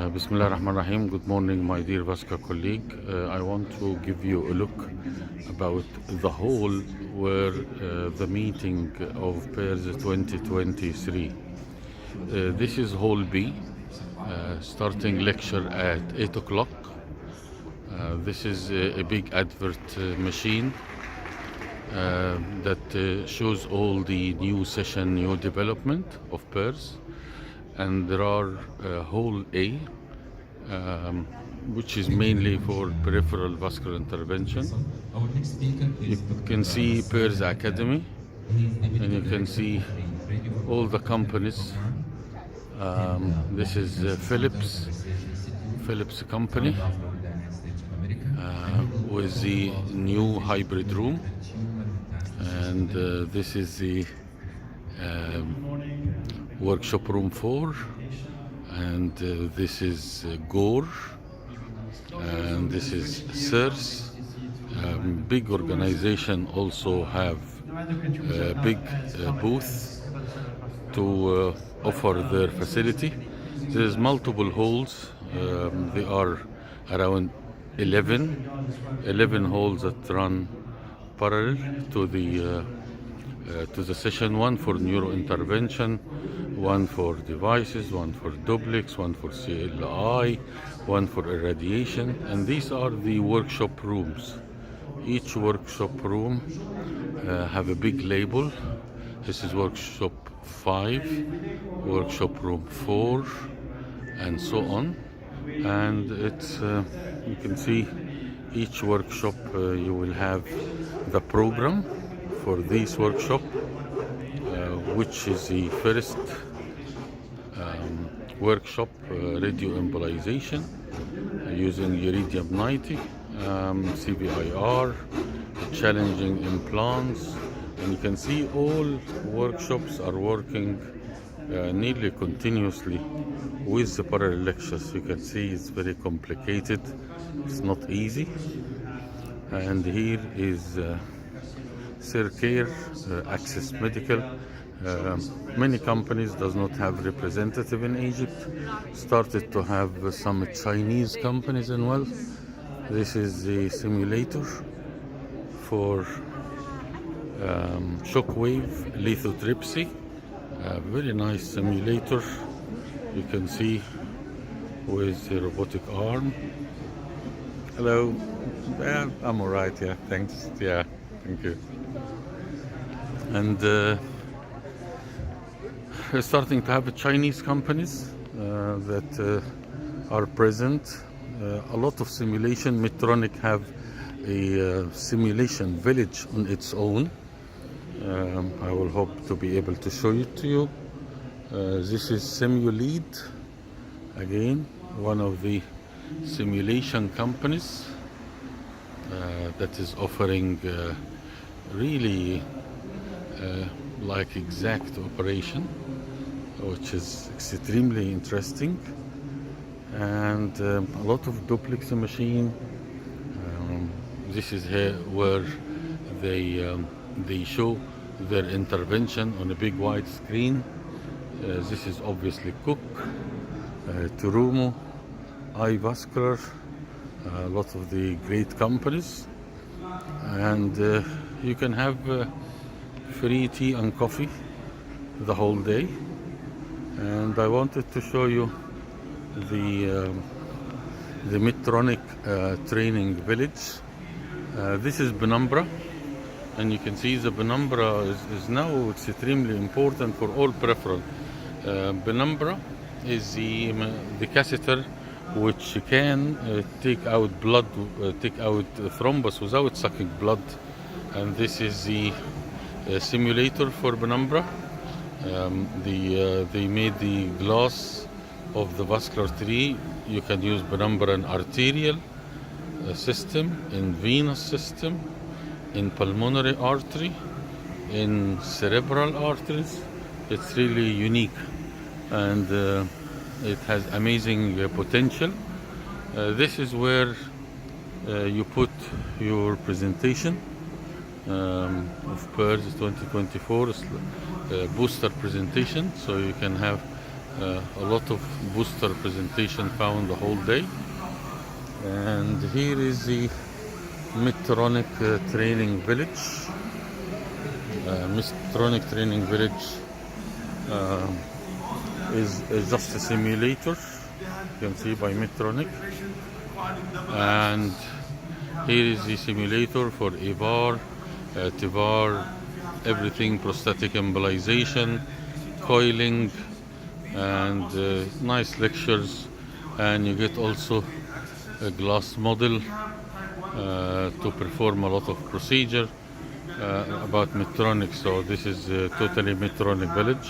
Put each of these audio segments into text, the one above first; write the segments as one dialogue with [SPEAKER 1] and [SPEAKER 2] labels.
[SPEAKER 1] Bismillah ar-Rahman ar-Rahim. Good morning, my dear Vascular colleague. I want to give you a look about the hall where the meeting of pairs 2023. This is Hall B, starting lecture at 8 o'clock. This is a big advert machine that shows all the new session, new development of pairs. And there are Hall A, which is mainly for peripheral vascular intervention. You can see Pairs Academy, and you can see all the companies. This is Philips company with the new hybrid room, and this is the workshop room 4, and this is Gore, and this is SIRS. Big organization also have a big booth to offer their facility. There's multiple halls. They are around 11 halls that run parallel to the session. One for neurointervention, one for devices, one for duplex, one for CLI, one for irradiation, and these are the workshop rooms. Each workshop room have a big label. This is workshop 5, workshop room 4, and so on. And it's you can see each workshop you will have the program for this workshop, which is the first workshop, radio embolization using iridium 90, CVIR, challenging implants, and you can see all workshops are working nearly continuously with the parallel lectures. You can see it's very complicated, it's not easy. And here is Circare, Access Medical. Many companies does not have representative in Egypt. Started to have some Chinese companies as well. This is the simulator for shockwave lithotripsy. Very nice simulator. You can see with the robotic arm. Hello. Yeah, I'm alright. Yeah, thanks. Yeah, thank you. And we're starting to have Chinese companies that are present. A lot of simulation. Medtronic have a simulation village on its own. I will hope to be able to show it to you. This is Simulead, again one of the simulation companies that is offering really like exact operation, which is extremely interesting, and a lot of duplex machine. This is here where they show their intervention on a big wide screen. This is obviously Cook, Terumo, Vascular, a lot of the great companies, and you can have free tea and coffee the whole day. And I wanted to show you the Medtronic training village. This is Penumbra, and you can see the Penumbra is now extremely important for all peripheral. Penumbra is the catheter which can take out blood, take out thrombus without sucking blood, and this is the simulator for Penumbra. They made the glass of the vascular tree. You can use Penumbra in arterial system, in venous system, in pulmonary artery, in cerebral arteries. It's really unique, and it has amazing potential. This is where you put your presentation of PERS 2024 booster presentation, so you can have A lot of booster presentation found the whole day. And here is the Medtronic Training Village. Medtronic Training Village is just a simulator, you can see, by Medtronic. And here is the simulator for EVAR, TEVAR, everything, prosthetic embolization, coiling, and nice lectures. And you get also a glass model to perform a lot of procedure about Medtronic. So this is totally Medtronic Village.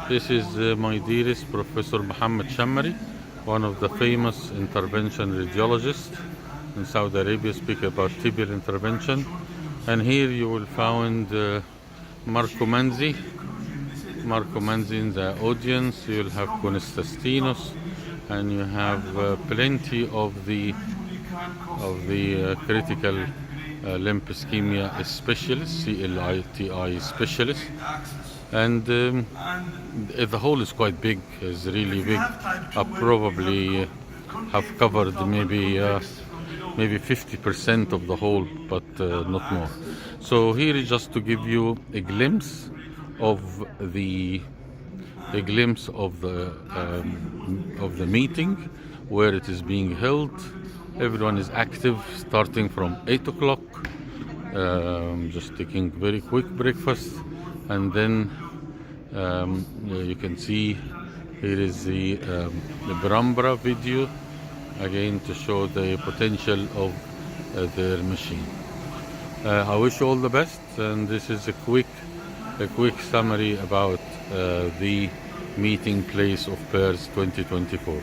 [SPEAKER 1] This is my dearest Professor Muhammad Shammari, one of the famous intervention radiologists in Saudi Arabia, speak about tibial intervention. And here you will find Marco Manzi in the audience. You will have Constantinos, and you have plenty of the critical limb ischemia specialists, CLITI specialists. And the hall is quite big, is really big. I probably have covered maybe 50% of the whole, but not more. So here is just to give you a glimpse of the meeting, where it is being held. Everyone is active, starting from 8 o'clock. Just taking very quick breakfast, and then you can see here is the Brambra video, again to show the potential of their machine. I wish you all the best, and this is a quick summary about the meeting place of PERS 2024.